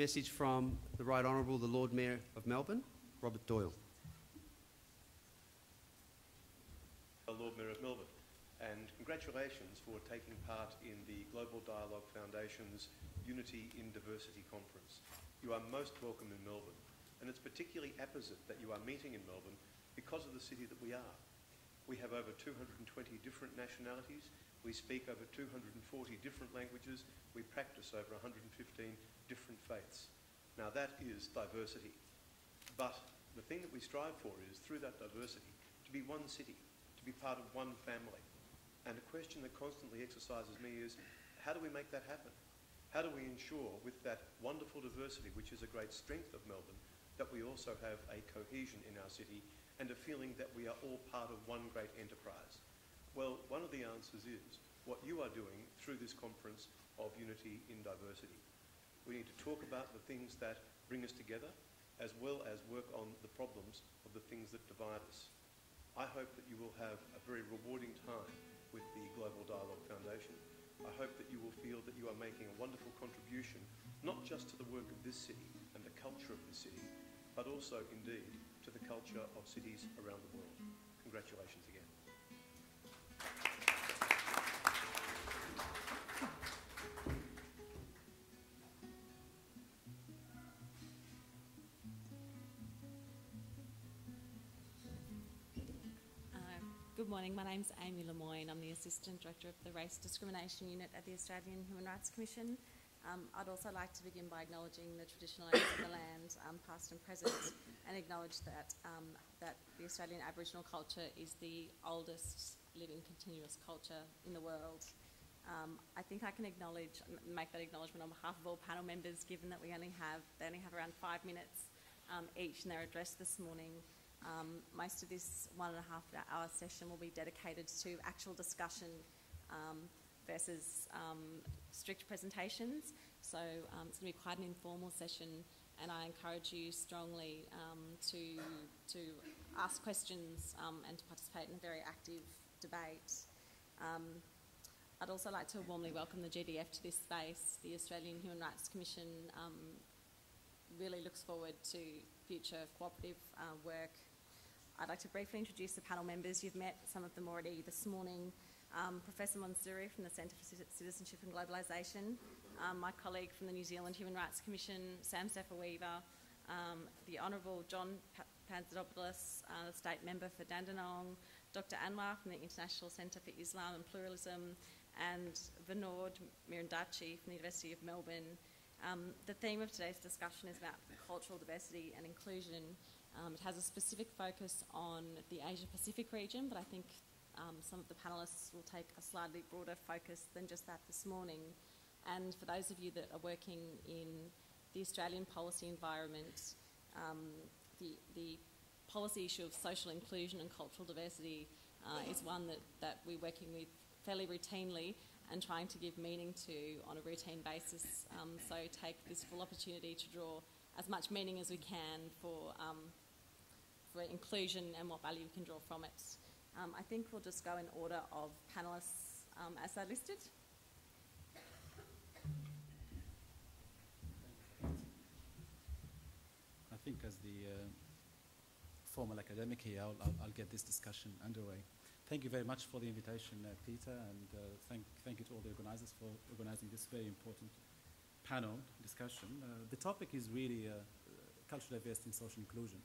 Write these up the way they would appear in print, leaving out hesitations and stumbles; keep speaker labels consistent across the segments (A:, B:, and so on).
A: message from the Right Honourable the Lord Mayor of Melbourne, Robert Doyle.
B: Lord Mayor of Melbourne, and congratulations for taking part in the Global Dialogue Foundation's Unity in Diversity Conference. You are most welcome in Melbourne, and it's particularly apposite that you are meeting in Melbourne because of the city that we are. We have over 220 different nationalities, we speak over 240 different languages, we practice over 115 different faiths. Now that is diversity. But the thing that we strive for is, through that diversity, to be one city, to be part of one family. And a question that constantly exercises me is, how do we make that happen? How do we ensure, with that wonderful diversity, which is a great strength of Melbourne, that we also have a cohesion in our city and a feeling that we are all part of one great enterprise? Well, one of the answers is what you are doing through this conference of Unity in Diversity. We need to talk about the things that bring us together, as well as work on the problems of the things that divide us. I hope that you will have a very rewarding time with the Global Dialogue Foundation. I hope that you will feel that you are making a wonderful contribution, not just to the work of this city and the culture of this city, but also, indeed, to the culture of cities around the world. Congratulations again.
C: Good morning, my name's Amy Lemoyne. I'm the Assistant Director of the Race Discrimination Unit at the Australian Human Rights Commission. I'd also like to begin by acknowledging the traditional owners of the land, past and present, and acknowledge that, that the Australian Aboriginal culture is the oldest living continuous culture in the world. I think I can make that acknowledgement on behalf of all panel members, given that they only have around 5 minutes each in their address this morning. Most of this 1.5 hour session will be dedicated to actual discussion versus strict presentations. So it's going to be quite an informal session, and I encourage you strongly to ask questions and to participate in a very active debate. I'd also like to warmly welcome the GDF to this space. The Australian Human Rights Commission really looks forward to future cooperative work. I'd like to briefly introduce the panel members. You've met some of them already this morning. Professor Tsui from the Centre for Citizenship and Globalisation, my colleague from the New Zealand Human Rights Commission, Sam Sefa-Weaver, the Honourable John Panzadopoulos, the State Member for Dandenong, Dr Anwar from the International Centre for Islam and Pluralism, and Vinod Mirandachi from the University of Melbourne. The theme of today's discussion is about cultural diversity and inclusion. It has a specific focus on the Asia-Pacific region, but I think some of the panellists will take a slightly broader focus than just that this morning. And for those of you that are working in the Australian policy environment, the policy issue of social inclusion and cultural diversity is one that we're working with fairly routinely and trying to give meaning to on a routine basis. So take this full opportunity to draw as much meaning as we can for inclusion and what value we can draw from it. I think we'll just go in order of panellists as they're listed.
D: I think as the formal academic here, I'll get this discussion underway. Thank you very much for the invitation, Peter, and thank you to all the organisers for organising this very important panel discussion. The topic is really cultural diversity and social inclusion.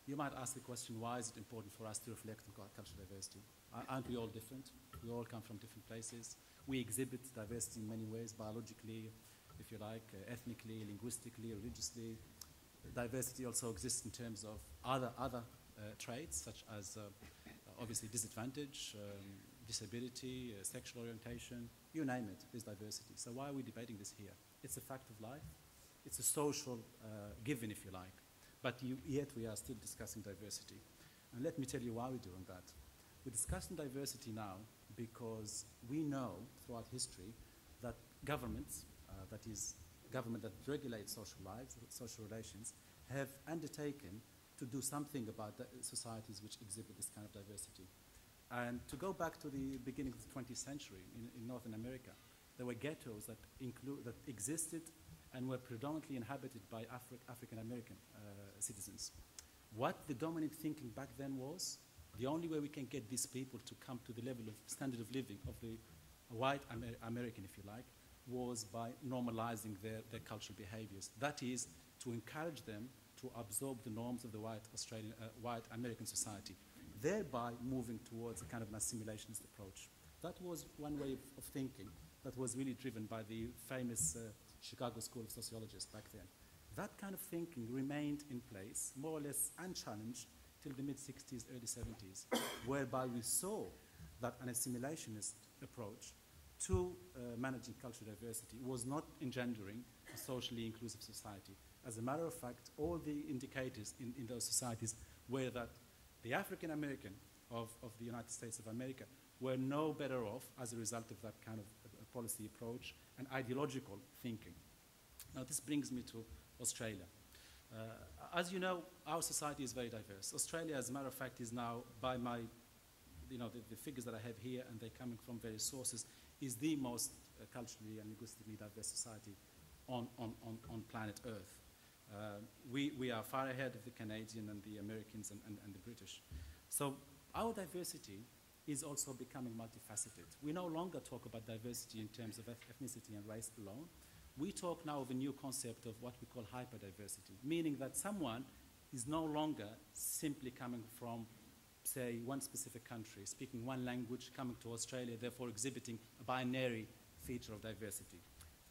D: You might ask the question, why is it important for us to reflect on cultural diversity? Aren't we all different? We all come from different places. We exhibit diversity in many ways, biologically, if you like, ethnically, linguistically, religiously. Diversity also exists in terms of other traits, such as obviously disadvantage, disability, sexual orientation, you name it, there's diversity. So why are we debating this here? It's a fact of life. It's a social given, if you like. But yet we are still discussing diversity. And let me tell you why we're doing that. We're discussing diversity now because we know throughout history that governments, that is, government that regulates social lives, social relations, have undertaken to do something about the societies which exhibit this kind of diversity. And to go back to the beginning of the 20th century in Northern America, there were ghettos that existed and were predominantly inhabited by African American citizens. What the dominant thinking back then was, the only way we can get these people to come to the level of standard of living of the white American, if you like, was by normalizing their cultural behaviors. That is, to encourage them to absorb the norms of the white American society, thereby moving towards a kind of an assimilationist approach. That was one way of thinking that was really driven by the famous Chicago School of Sociologists back then. That kind of thinking remained in place, more or less unchallenged, till the mid-60s, early 70s, whereby we saw that an assimilationist approach to managing cultural diversity was not engendering a socially inclusive society. As a matter of fact, all the indicators in those societies were that the African American of the United States of America were no better off as a result of that kind of policy approach and ideological thinking. Now, this brings me to Australia. As you know, our society is very diverse. Australia, as a matter of fact, is now, by my, the figures that I have here, and they're coming from various sources, is the most culturally and linguistically diverse society on planet Earth. We are far ahead of the Canadian and the Americans and the British. So our diversity is also becoming multifaceted. We no longer talk about diversity in terms of ethnicity and race alone. We talk now of a new concept of what we call hyperdiversity, meaning that someone is no longer simply coming from, say, one specific country, speaking one language, coming to Australia, therefore exhibiting a binary feature of diversity.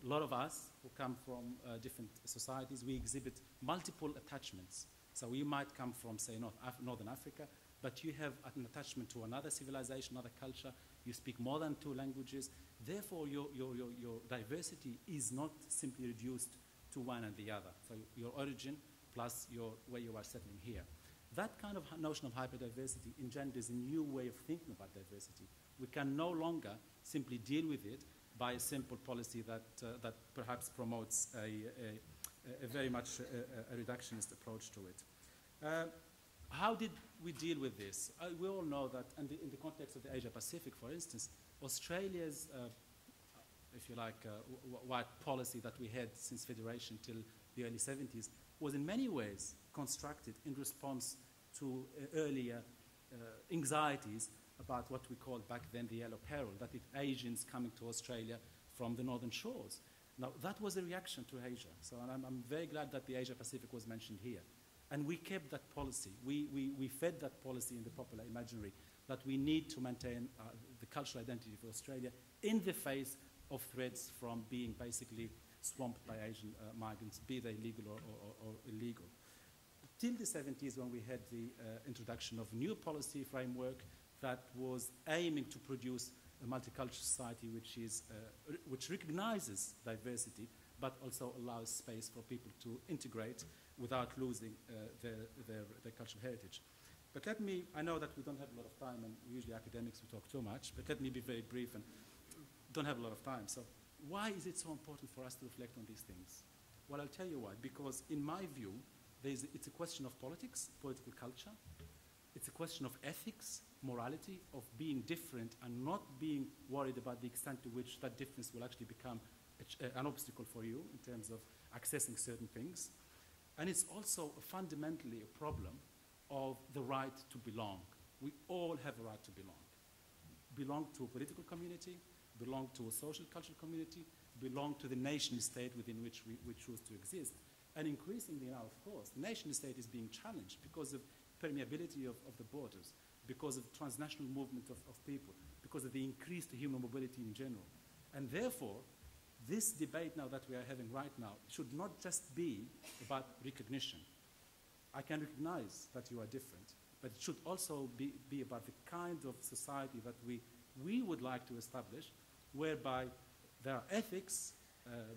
D: A lot of us who come from different societies, we exhibit multiple attachments. So you might come from, say, Northern Africa, but you have an attachment to another civilization, another culture. You speak more than 2 languages. Therefore, your diversity is not simply reduced to one and the other. So your origin plus where you are settling here. That kind of notion of hyperdiversity engenders a new way of thinking about diversity. We can no longer simply deal with it by a simple policy that perhaps promotes a very much a reductionist approach to it. How did we deal with this? We all know that in the context of the Asia Pacific, for instance, Australia's, if you like, white policy that we had since Federation till the early 70s was in many ways constructed in response to earlier anxieties about what we called back then the yellow peril, that if Asians coming to Australia from the northern shores. Now, that was a reaction to Asia. So I'm very glad that the Asia Pacific was mentioned here. And we kept that policy. We fed that policy in the popular imaginary that we need to maintain the cultural identity of Australia in the face of threats from being basically swamped by Asian migrants, be they legal or illegal. Till the 70s, when we had the introduction of a new policy framework that was aiming to produce a multicultural society which recognizes diversity, but also allows space for people to integrate without losing their cultural heritage. But I know that we don't have a lot of time, and usually academics we talk too much, but let me be very brief and don't have a lot of time. So why is it so important for us to reflect on these things? Well, I'll tell you why. Because in my view, it's a question of politics, political culture. It's a question of ethics, morality, of being different and not being worried about the extent to which that difference will actually become an obstacle for you in terms of accessing certain things. And it's also fundamentally a problem of the right to belong. We all have a right to belong. Belong to a political community, belong to a social cultural community, belong to the nation state within which we choose to exist. And increasingly now, of course, the nation state is being challenged because of permeability of the borders, because of transnational movement of people, because of the increased human mobility in general. And therefore, this debate now that we are having right now should not just be about recognition. I can recognize that you are different, but it should also be about the kind of society that we would like to establish, whereby there are ethics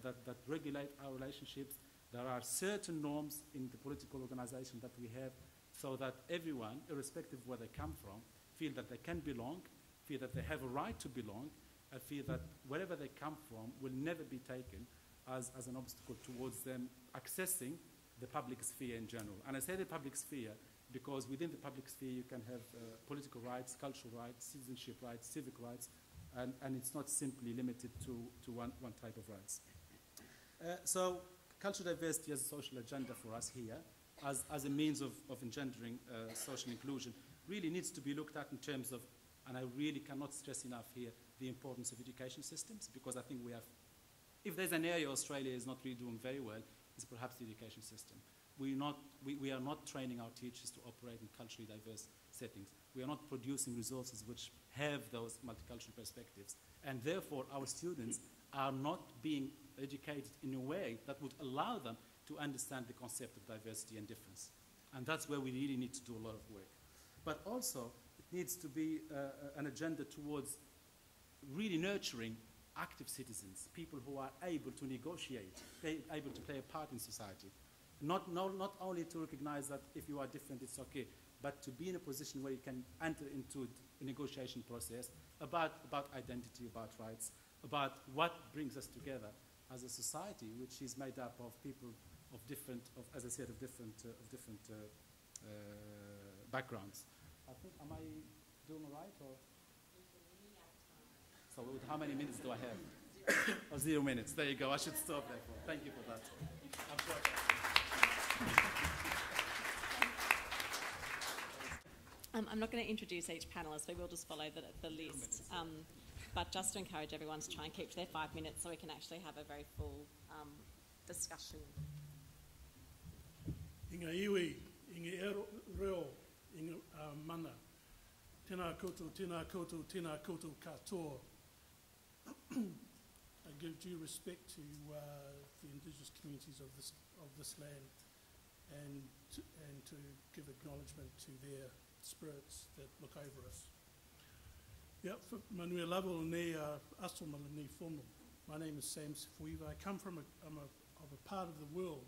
D: that regulate our relationships. There are certain norms in the political organization that we have so that everyone, irrespective of where they come from, feel that they can belong, feel that they have a right to belong, and feel that wherever they come from will never be taken as an obstacle towards them accessing the public sphere in general. And I say the public sphere because within the public sphere you can have political rights, cultural rights, citizenship rights, civic rights, and it's not simply limited to one type of rights. So cultural diversity as a social agenda for us here, as a means of engendering social inclusion, really needs to be looked at in terms of, and I really cannot stress enough here, the importance of education systems, because I think we have, if there's an area Australia is not really doing very well, it's perhaps the education system. We are not training our teachers to operate in culturally diverse settings. We are not producing resources which have those multicultural perspectives. And therefore, our students are not being educated in a way that would allow them to understand the concept of diversity and difference. And that's where we really need to do a lot of work. But also, it needs to be an agenda towards really nurturing active citizens, people who are able to negotiate, able to play a part in society. Not only to recognize that if you are different, it's okay, but to be in a position where you can enter into a negotiation process about identity, about rights, about what brings us together as a society, which is made up of people of different, as I said, of different backgrounds. I think, am I doing all right? Or? So how many minutes do I have? 0. Oh, 0 minutes. There you go. I should stop there. Thank you for that. I'm sure.
C: I'm not going to introduce each panellist. We will just follow the list. But just to encourage everyone to try and keep to their 5 minutes so we can actually have a very full discussion.
E: Inga iwi, inga reo, inga mana. Tēnā koutou, tēnā koutou, tēnā koutou katoa. I give due respect to the indigenous communities of this land, and to give acknowledgement to their spirits that look over us. Yeah, Manuel Lavo ne Asomala ne Fono. My name is Sam Sifuiva. I come from a part of the world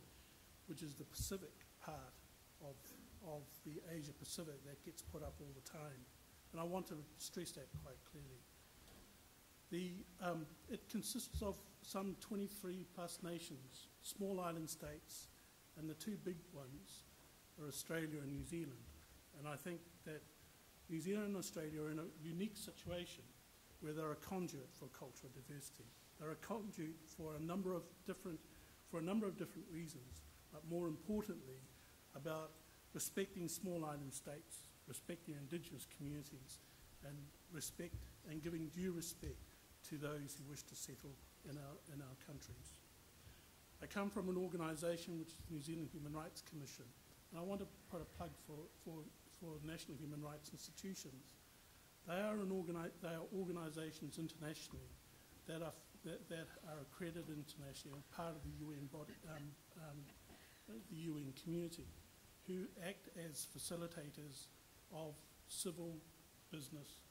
E: which is the Pacific part of the Asia Pacific that gets put up all the time. And I want to stress that quite clearly. It consists of some 23 plus nations, small island states, and the two big ones are Australia and New Zealand. And I think that New Zealand and Australia are in a unique situation where they're a conduit for cultural diversity. They're a conduit for a number of different reasons, but more importantly, about respecting small island states, respecting indigenous communities, and giving due respect to those who wish to settle in our countries. I come from an organisation which is the New Zealand Human Rights Commission, and I want to put a plug for national human rights institutions. They are organisations internationally that are accredited internationally and part of the UN body, the UN community, who act as facilitators of civil, business,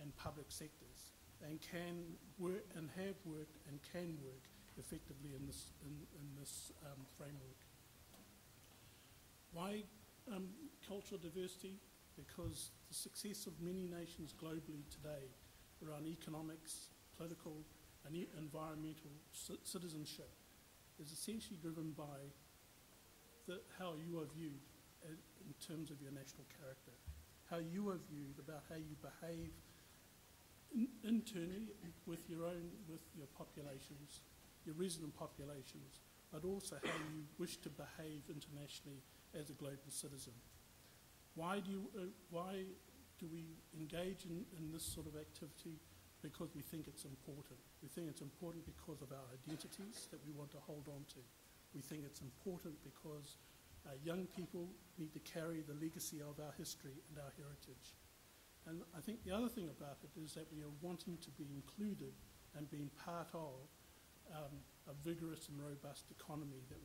E: and public sectors, and can work and have worked and can work effectively in this framework. Why cultural diversity? Because the success of many nations globally today around economics, political, and environmental citizenship is essentially driven by how you are viewed in terms of your national character, how you are viewed about how you behave internally with your populations, your resident populations, but also how you wish to behave internationally as a global citizen. Why do we engage in this sort of activity? Because we think it's important. We think it's important because of our identities that we want to hold on to. We think it's important because young people need to carry the legacy of our history and our heritage. And I think the other thing about it is that we are wanting to be included and being part of a vigorous and robust economy that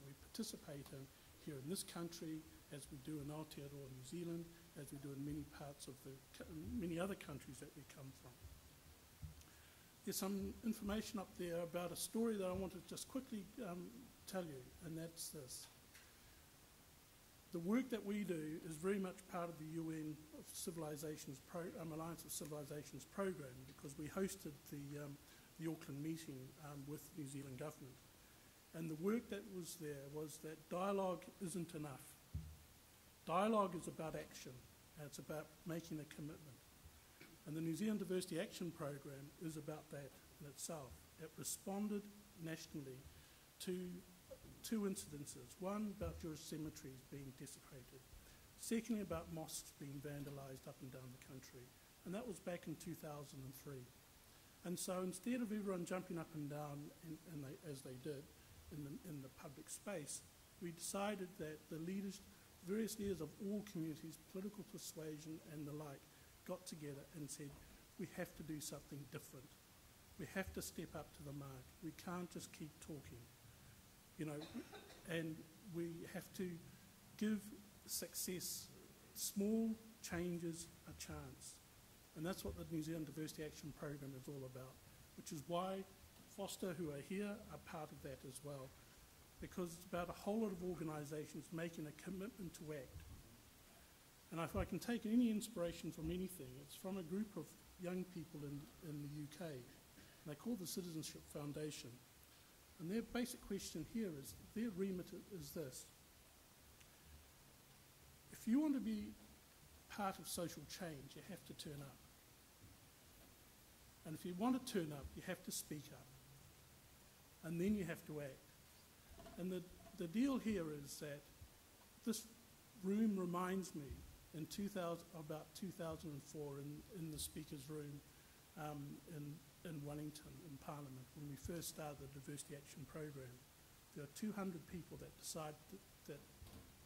E: we participate in here in this country, as we do in Aotearoa, New Zealand, as we do in many parts of many other countries that we come from. There's some information up there about a story that I want to just quickly tell you, and that's this. The work that we do is very much part of the UN Alliance of Civilizations program, because we hosted the Auckland meeting with the New Zealand government. And the work that was there was that dialogue isn't enough. Dialogue is about action, and it's about making a commitment. And the New Zealand Diversity Action Program is about that in itself. It responded nationally to two incidences. One about Jewish cemeteries being desecrated. Secondly, about mosques being vandalised up and down the country. And that was back in 2003. And so instead of everyone jumping up and down, as they did in the public space, we decided that the leaders, various leaders of all communities, political persuasion and the like, got together and said, we have to do something different. We have to step up to the mark. We can't just keep talking, you know, and we have to give success, small changes, a chance. And that's what the New Zealand Diversity Action Program is all about, which is why Foster, who are here, are part of that as well, because it's about a whole lot of organisations making a commitment to act. And if I can take any inspiration from anything, it's from a group of young people in the UK. And they call the Citizenship Foundation. And their basic question here is, their remit is this. If you want to be part of social change, you have to turn up. And if you want to turn up, you have to speak up. And then you have to act. And the deal here is that this room reminds me in about 2004 in the speaker's room in Wellington, in Parliament, when we first started the Diversity Action Program. There were 200 people that decided that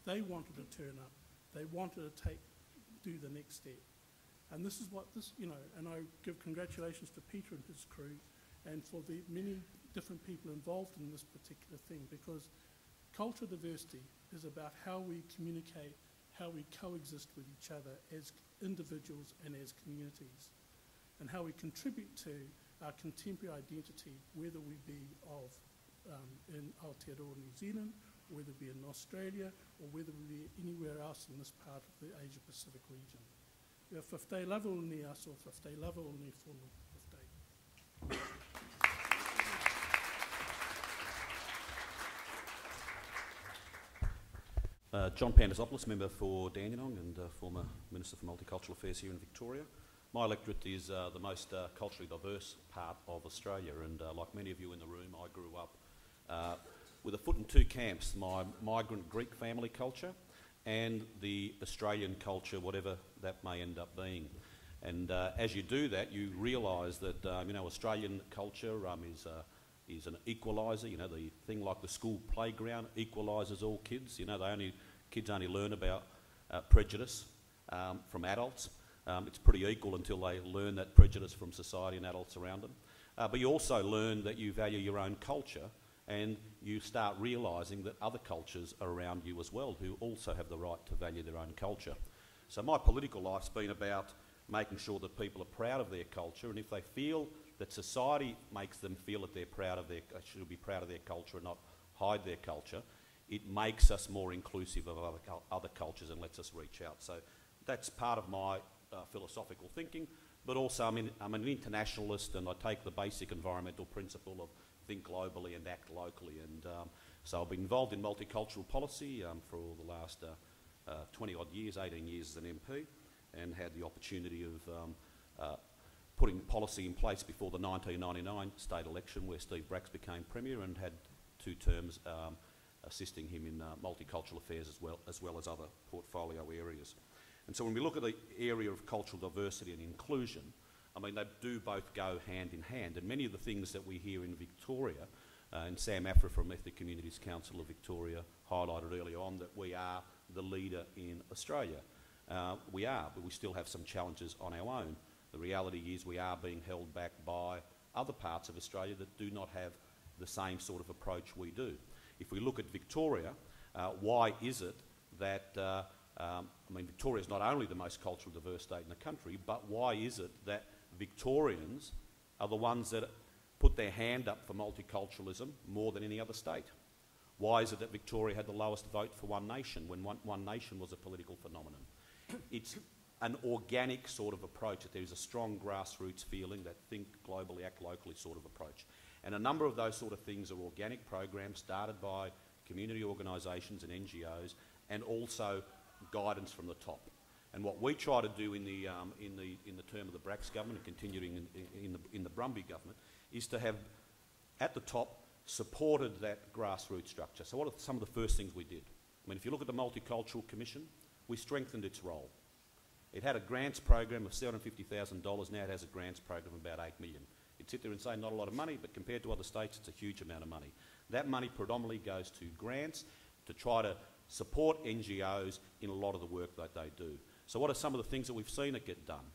E: they wanted to turn up. They wanted to do the next step. And this is what this, you know, and I give congratulations to Peter and his crew and for the many different people involved in this particular thing, because cultural diversity is about how we communicate, how we coexist with each other as individuals and as communities, and how we contribute to our contemporary identity, whether we be in Aotearoa, New Zealand, or whether we be in Australia, or whether we be anywhere else in this part of the Asia-Pacific region. Ia whawhtei lawa o ni aso, whawhtei lawa o ni whono, whawhtei.
F: John Pandasopoulos, member for Dandenong and former Minister for Multicultural Affairs here in Victoria. My electorate is the most culturally diverse part of Australia, and like many of you in the room, I grew up with a foot in two camps, my migrant Greek family culture and the Australian culture, whatever that may end up being. And as you do that, you realise that you know, Australian culture is an equaliser. You know, the thing like the school playground equalises all kids. You know, kids only learn about prejudice from adults. It's pretty equal until they learn that prejudice from society and adults around them. But you also learn that you value your own culture, and you start realising that other cultures are around you as well who also have the right to value their own culture. So my political life's been about making sure that people are proud of their culture, and if they feel that society makes them feel that they're proud of should be proud of their culture and not hide their culture, it makes us more inclusive of other cultures and lets us reach out. So that's part of my philosophical thinking, but also I'm an internationalist, and I take the basic environmental principle of think globally and act locally. And so I've been involved in multicultural policy for the last 20 odd years, 18 years as an MP, and had the opportunity of putting policy in place before the 1999 state election, where Steve Bracks became Premier, and had 2 terms assisting him in multicultural affairs as well as other portfolio areas. And so when we look at the area of cultural diversity and inclusion, I mean, they do both go hand in hand, and many of the things that we hear in Victoria, and Sam Afra from Ethnic Communities Council of Victoria highlighted earlier on that we are the leader in Australia. We are, but we still have some challenges on our own. The reality is we are being held back by other parts of Australia that do not have the same sort of approach we do. If we look at Victoria, why is it that, I mean, Victoria is not only the most culturally diverse state in the country, but why is it that Victorians are the ones that put their hand up for multiculturalism more than any other state? Why is it that Victoria had the lowest vote for One Nation when One Nation was a political phenomenon? It's an organic sort of approach, that there is a strong grassroots feeling, that think globally, act locally sort of approach. And a number of those sort of things are organic programs started by community organisations and NGOs, and also guidance from the top. And what we try to do in the term of the Bracks government, and continuing in the Brumby government, is to have at the top supported that grassroots structure. So what are some of the first things we did? I mean, if you look at the Multicultural Commission, we strengthened its role. It had a grants program of $750,000, now it has a grants program of about $8 million. You'd sit there and say not a lot of money, but compared to other states, it's a huge amount of money. That money predominantly goes to grants to try to support NGOs in a lot of the work that they do. So what are some of the things that we've seen it get done?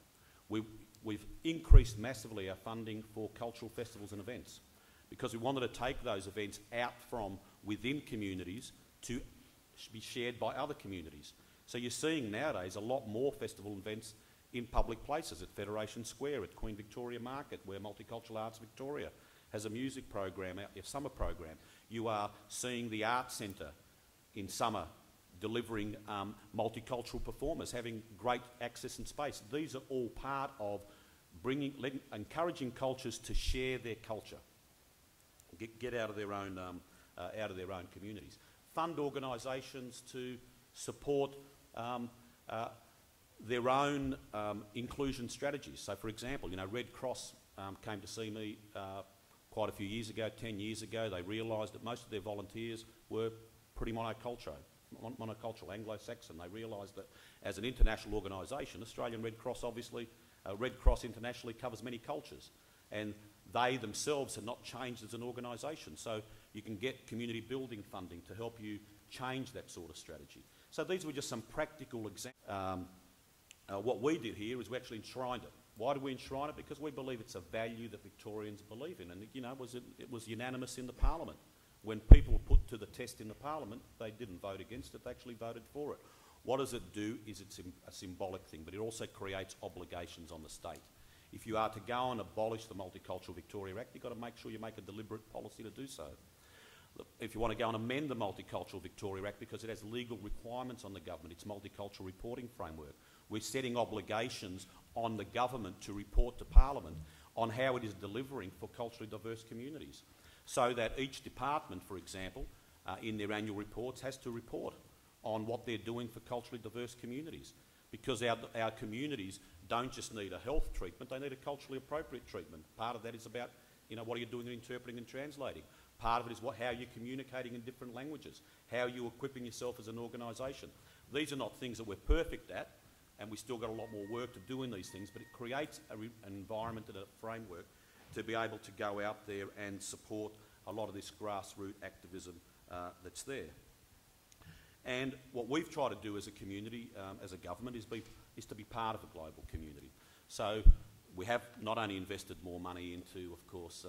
F: We've increased massively our funding for cultural festivals and events because we wanted to take those events out from within communities to be shared by other communities. So you're seeing nowadays a lot more festival events in public places, at Federation Square, at Queen Victoria Market, where Multicultural Arts Victoria has a music program, a summer program. You are seeing the Arts Centre in summer delivering multicultural performers, having great access and space. These are all part of encouraging cultures to share their culture, get out of their own communities. Fund organisations to support their own inclusion strategies. So, for example, you know, Red Cross came to see me quite a few years ago, 10 years ago. They realised that most of their volunteers were pretty monocultural, Anglo-Saxon. They realised that as an international organisation, Australian Red Cross obviously, Red Cross internationally covers many cultures, and they themselves have not changed as an organisation. So you can get community building funding to help you change that sort of strategy. So these were just some practical examples. What we did here is we actually enshrined it. Why do we enshrine it? Because we believe it's a value that Victorians believe in, and you know, it was unanimous in the Parliament. When people were put to the test in the Parliament, they didn't vote against it, they actually voted for it. What does it do is it's a symbolic thing, but it also creates obligations on the state. If you are to go and abolish the Multicultural Victoria Act, you've got to make sure you make a deliberate policy to do so. If you want to go and amend the Multicultural Victoria Act, because it has legal requirements on the government, its multicultural reporting framework, we're setting obligations on the government to report to Parliament on how it is delivering for culturally diverse communities. So that each department, for example, in their annual reports has to report on what they're doing for culturally diverse communities. Because our communities don't just need a health treatment, they need a culturally appropriate treatment. Part of that is about, you know, what are you doing in interpreting and translating? Part of it is how you're communicating in different languages, how you're equipping yourself as an organisation. These are not things that we're perfect at, and we've still got a lot more work to do in these things, but it creates an environment and a framework to be able to go out there and support a lot of this grassroots activism that's there. And what we've tried to do as a community, as a government, is to be part of a global community. So we have not only invested more money into, of course,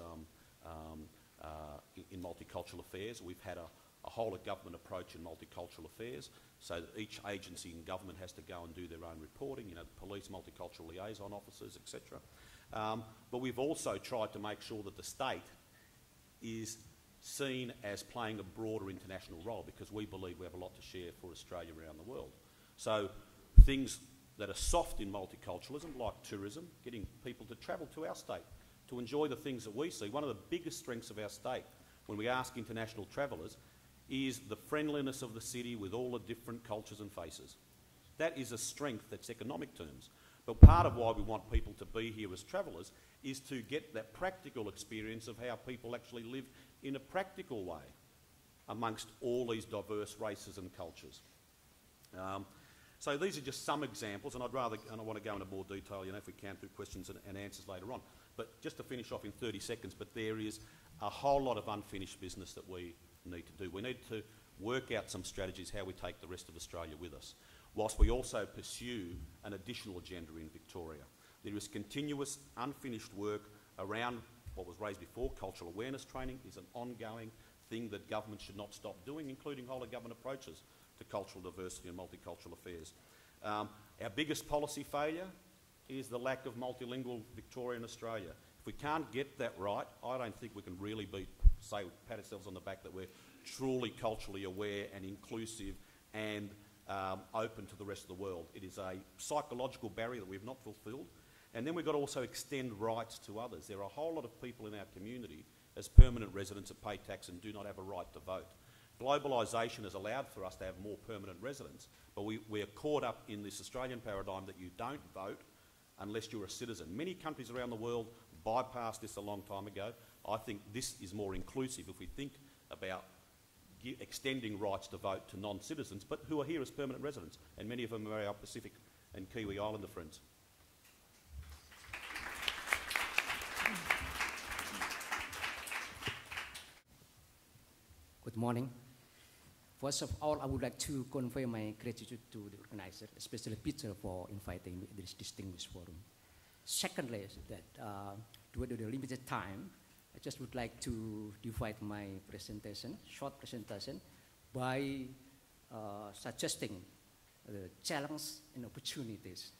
F: in multicultural affairs, we've had a whole-of-government approach in multicultural affairs, so that each agency in government has to go and do their own reporting, you know, the police, multicultural liaison officers, etc. But we've also tried to make sure that the state is seen as playing a broader international role, because we believe we have a lot to share for Australia around the world. So things that are soft in multiculturalism, like tourism, getting people to travel to our state, to enjoy the things that we see. One of the biggest strengths of our state, when we ask international travellers, is the friendliness of the city with all the different cultures and faces. That is a strength that's economic terms. But part of why we want people to be here as travellers is to get that practical experience of how people actually live in a practical way amongst all these diverse races and cultures. So these are just some examples, and I want to go into more detail, you know, if we can, through questions and answers later on. But just to finish off in 30 seconds, but there is a whole lot of unfinished business that we need to do. We need to work out some strategies how we take the rest of Australia with us, whilst we also pursue an additional agenda in Victoria. There is continuous unfinished work around what was raised before. Cultural awareness training is an ongoing thing that government should not stop doing, including whole-of-government approaches to cultural diversity and multicultural affairs. Our biggest policy failure is the lack of multilingual Victoria and Australia. If we can't get that right, I don't think we can really pat ourselves on the back that we're truly culturally aware and inclusive and open to the rest of the world. It is a psychological barrier that we've not fulfilled. And then we've got to also extend rights to others. There are a whole lot of people in our community as permanent residents that pay tax and do not have a right to vote. Globalisation has allowed for us to have more permanent residents, but we are caught up in this Australian paradigm that you don't vote unless you're a citizen. Many countries around the world bypassed this a long time ago. I think this is more inclusive if we think about extending rights to vote to non-citizens, but who are here as permanent residents, and many of them are our Pacific and Kiwi Islander friends.
G: Good morning. First of all, I would like to convey my gratitude to the organizer, especially Peter, for inviting me to this distinguished forum. Secondly, is that due to the limited time, I just would like to divide my presentation, short presentation, by suggesting the challenges and opportunities.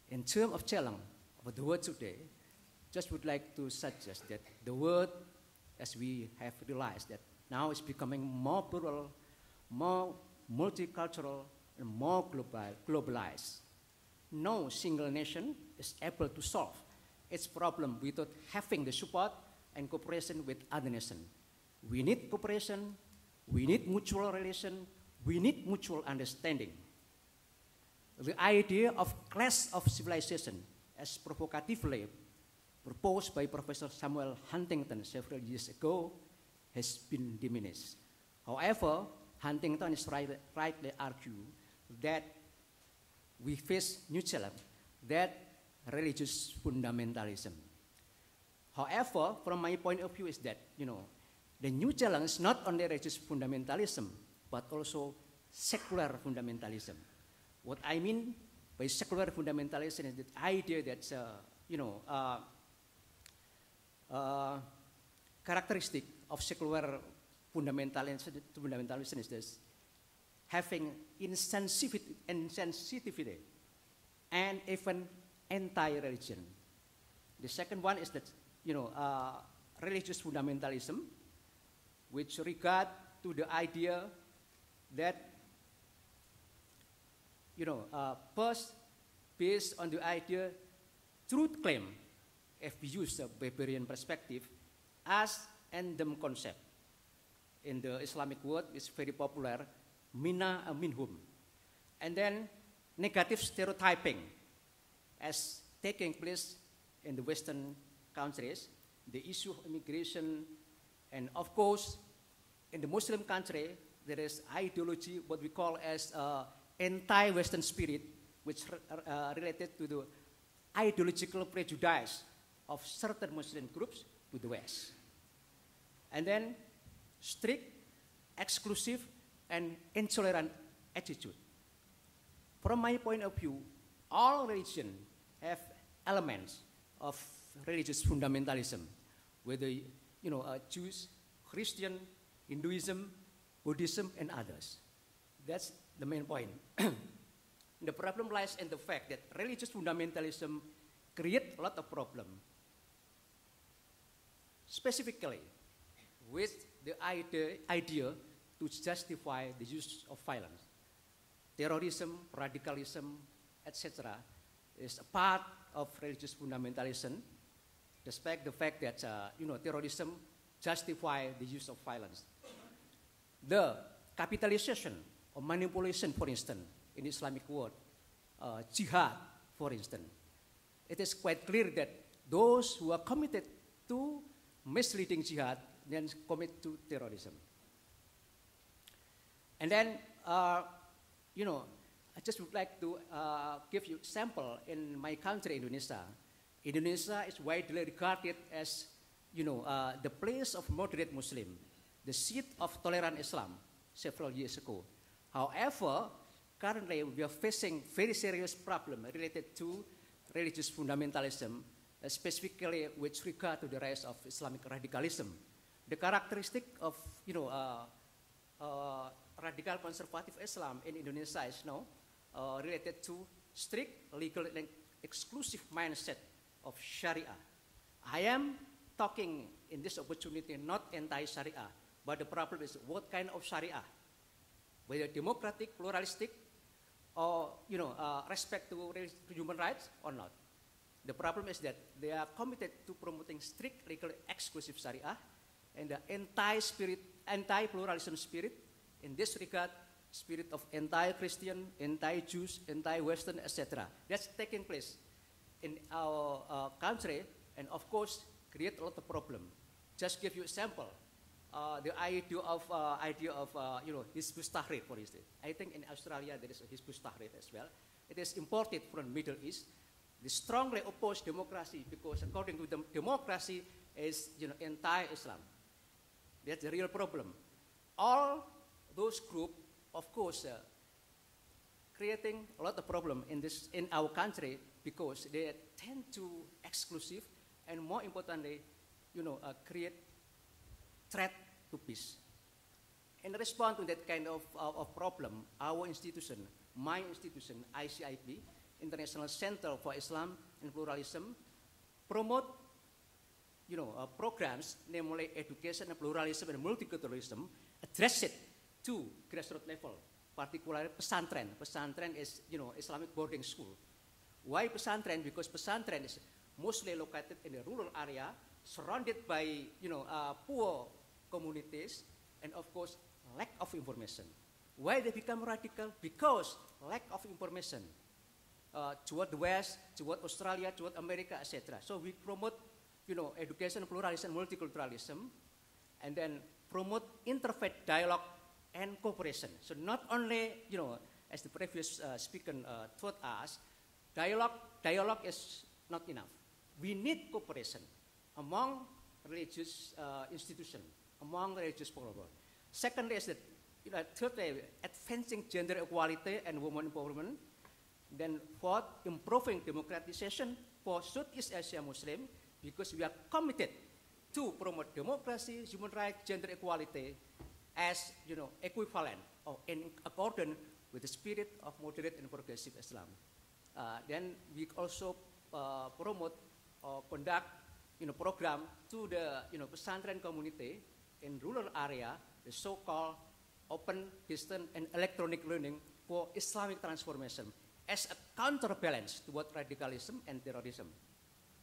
G: In terms of challenge of the world today, just would like to suggest that the world, as we have realized, that now is becoming more plural, more multicultural, and more globalized. No single nation is able to solve its problem without having the support and cooperation with other nations. We need cooperation, we need mutual relation, we need mutual understanding. The idea of clash of civilization, as provocatively proposed by Professor Samuel Huntington several years ago, has been diminished. However, Huntington is rightly argued that we face new challenge, that religious fundamentalism. However, from my point of view is that, the new challenge is not only religious fundamentalism, but also secular fundamentalism. What I mean by secular fundamentalism is the idea that, characteristic of secular fundamentalism is this: having insensitivity and even anti-religion. The second one is that, religious fundamentalism, which regard to the idea that, first, based on the idea, truth claim, if we use the Weberian perspective, as endem concept. In the Islamic world, it's very popular, mina minhum. And then negative stereotyping, as taking place in the Western countries, the issue of immigration, and of course, in the Muslim country, there is ideology, what we call as anti-Western spirit, which related to the ideological prejudice of certain Muslim groups to the West. And then strict, exclusive, and intolerant attitude. From my point of view, all religions have elements of religious fundamentalism, whether Jews, Christian, Hinduism, Buddhism, and others. That's the main point. The problem lies in the fact that religious fundamentalism creates a lot of problems, specifically with the idea to justify the use of violence. Terrorism, radicalism, etc. is a part of religious fundamentalism, despite the fact that terrorism justifies the use of violence. The capitalization or manipulation, for instance, in the Islamic world, jihad, for instance, it is quite clear that those who are committed to misleading jihad then commit to terrorism. And then, I just would like to give you a sample in my country, Indonesia. Indonesia is widely regarded as, the place of moderate Muslim, the seat of tolerant Islam several years ago. However, currently we are facing very serious problem related to religious fundamentalism, specifically with regard to the rise of Islamic radicalism. The characteristic of, radical conservative Islam in Indonesia is now related to strict, legal, and exclusive mindset of Sharia. I am talking in this opportunity not anti-Sharia, but the problem is what kind of Sharia, whether democratic, pluralistic, or respect to human rights or not. The problem is that they are committed to promoting strict, legal, exclusive Sharia, and the anti-pluralism spirit, in this regard, spirit of anti-Christian, anti-Jews, anti-Western, etc. That's taking place in our country, and of course, create a lot of problem. Just give you example. The idea of Hizbut Tahrir, for instance. I think in Australia there is a Hizbut Tahrir as well. It is imported from Middle East. They strongly oppose democracy because according to them, democracy is anti-Islam. That's the real problem. All those groups, of course, creating a lot of problem in our country because they tend to exclusive and more importantly, create threat to peace. In response to that kind of problem, our institution, my institution, ICIP, International Center for Islam and Pluralism, promote programs, namely education and pluralism and multiculturalism, address it to grassroots level, particularly pesantren. Pesantren is Islamic boarding school. Why pesantren? Because pesantren is mostly located in a rural area, surrounded by poor communities, and of course lack of information. Why they become radical? Because lack of information toward the West, toward Australia, toward America, etc. So we promote education, pluralism, multiculturalism, and then promote interfaith dialogue and cooperation. So not only as the previous speaker told us, dialogue is not enough. We need cooperation among religious institutions, among religious followers. Secondly is that thirdly, advancing gender equality and women empowerment. Then fourth, improving democratization for Southeast Asia Muslim, because we are committed to promote democracy, human rights, gender equality as equivalent or in accordance with the spirit of moderate and progressive Islam. Then we also promote or conduct program to the pesantren community in rural area, the so-called open, distance, and electronic learning for Islamic transformation as a counterbalance toward radicalism and terrorism.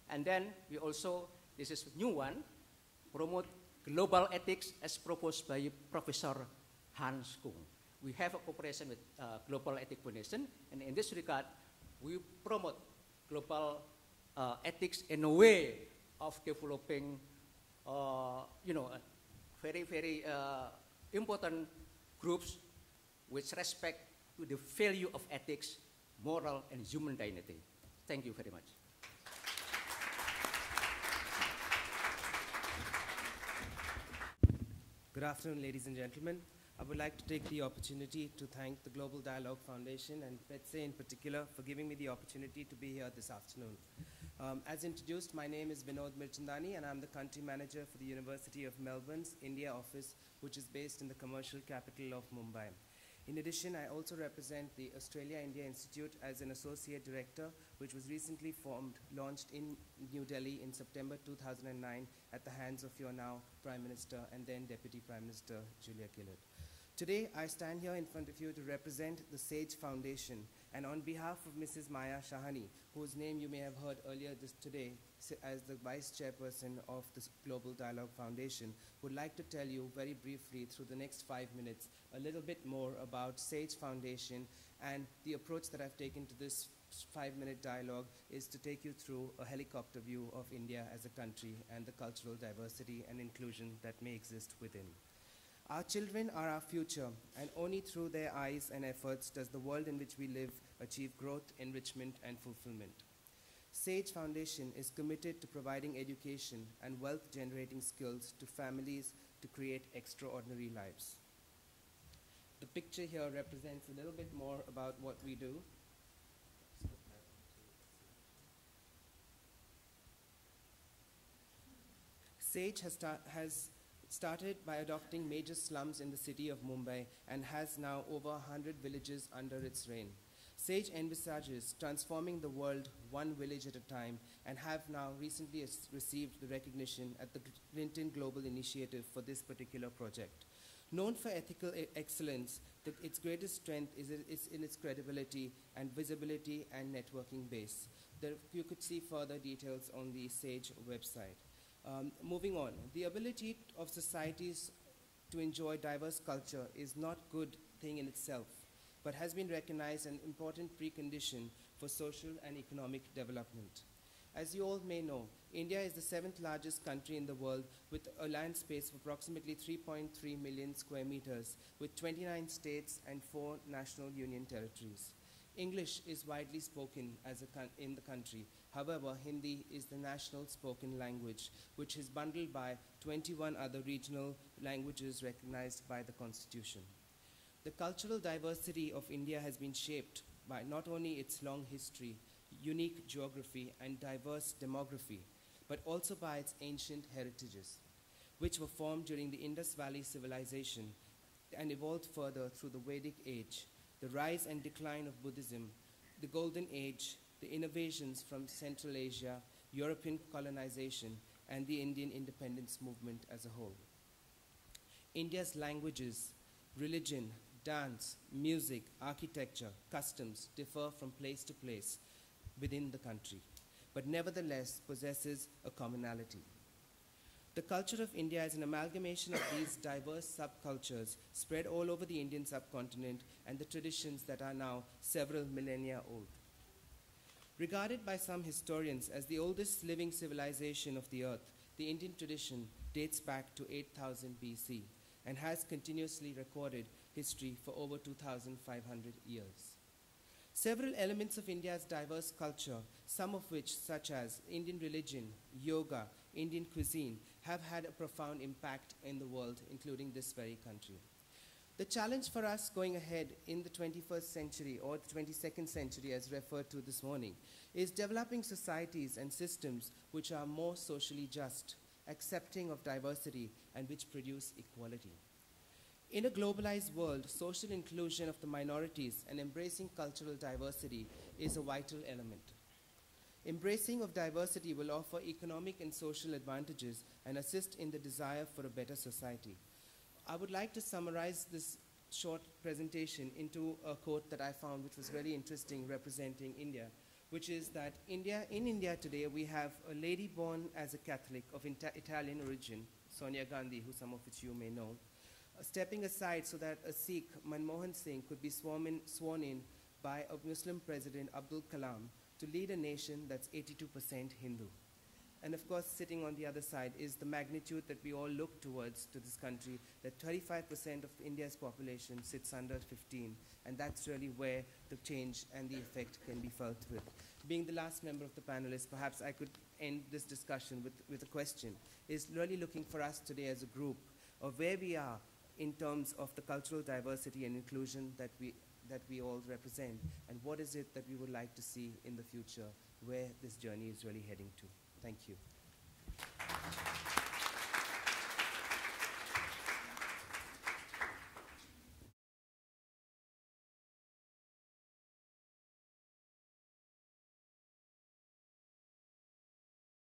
G: And then we also, this is a new one, promote global ethics as proposed by Professor Hans Kung. We have a cooperation with Global Ethics Foundation, and in this regard, we promote global ethics in a way of developing, very, very important groups which respect to the value of ethics, moral, and human dignity. Thank you very much.
H: Good afternoon, ladies and gentlemen. I would like to take the opportunity to thank the Global Dialogue Foundation and Tsui in particular for giving me the opportunity to be here this afternoon. As introduced, my name is Vinod Mirchandani, and I'm the country manager for the University of Melbourne's India office, which is based in the commercial capital of Mumbai. In addition, I also represent the Australia-India Institute as an associate director, which was recently launched in New Delhi in September 2009 at the hands of your now Prime Minister and then Deputy Prime Minister Julia Gillard. Today, I stand here in front of you to represent the SAGE Foundation, and on behalf of Mrs. Maya Shahani, whose name you may have heard earlier today as the Vice Chairperson of the Global Dialogue Foundation, would like to tell you very briefly through the next 5 minutes a little bit more about SAGE Foundation, and the approach that I've taken to this 5-minute dialogue is to take you through a helicopter view of India as a country and the cultural diversity and inclusion that may exist within. Our children are our future, and only through their eyes and efforts does the world in which we live achieve growth, enrichment, and fulfillment. SAGE Foundation is committed to providing education and wealth-generating skills to families to create extraordinary lives. The picture here represents a little bit more about what we do. SAGE has started by adopting major slums in the city of Mumbai and has now over 100 villages under its reign. SAGE envisages transforming the world one village at a time and have now recently received the recognition at the Clinton Global Initiative for this particular project. Known for ethical excellence, its greatest strength is in its credibility and visibility and networking base. You could see further details on the SAGE website. Moving on, the ability of societies to enjoy diverse culture is not a good thing in itself, but has been recognized an important precondition for social and economic development. As you all may know, India is the 7th largest country in the world with a land space of approximately 3.3 million square meters, with 29 states and 4 national union territories. English is widely spoken in the country. However, Hindi is the national spoken language, which is bundled by 21 other regional languages recognized by the Constitution. The cultural diversity of India has been shaped by not only its long history, unique geography, and diverse demography, but also by its ancient heritages, which were formed during the Indus Valley civilization and evolved further through the Vedic age, the rise and decline of Buddhism, the Golden Age, the innovations from Central Asia, European colonization, and the Indian independence movement as a whole. India's languages, religion, dance, music, architecture, customs differ from place to place within the country, but nevertheless possesses a commonality. The culture of India is an amalgamation of these diverse subcultures spread all over the Indian subcontinent and the traditions that are now several millennia old. Regarded by some historians as the oldest living civilization of the earth, the Indian tradition dates back to 8000 BC and has continuously recorded history for over 2,500 years. Several elements of India's diverse culture, some of which, such as Indian religion, yoga, Indian cuisine, have had a profound impact in the world, including this very country. The challenge for us going ahead in the 21st century, or the 22nd century as referred to this morning, is developing societies and systems which are more socially just, accepting of diversity, and which produce equality. In a globalized world, social inclusion of the minorities and embracing cultural diversity is a vital element. Embracing of diversity will offer economic and social advantages and assist in the desire for a better society. I would like to summarize this short presentation into a quote that I found which was very interesting representing India, which is that in India today we have a lady born as a Catholic of Italian origin, Sonia Gandhi, who some of which you may know, stepping aside so that a Sikh, Manmohan Singh, could be sworn in by a Muslim president, Abdul Kalam, to lead a nation that's 82% Hindu. And of course, sitting on the other side is the magnitude that we all look towards to this country, that 35% of India's population sits under 15, and that's really where the change and the effect can be felt with. Being the last member of the panelists, perhaps I could end this discussion with a question, is really looking for us today as a group of where we are in terms of the cultural diversity and inclusion that we all represent, and what is it that we would like to see in the future, where this journey is really heading to. Thank you.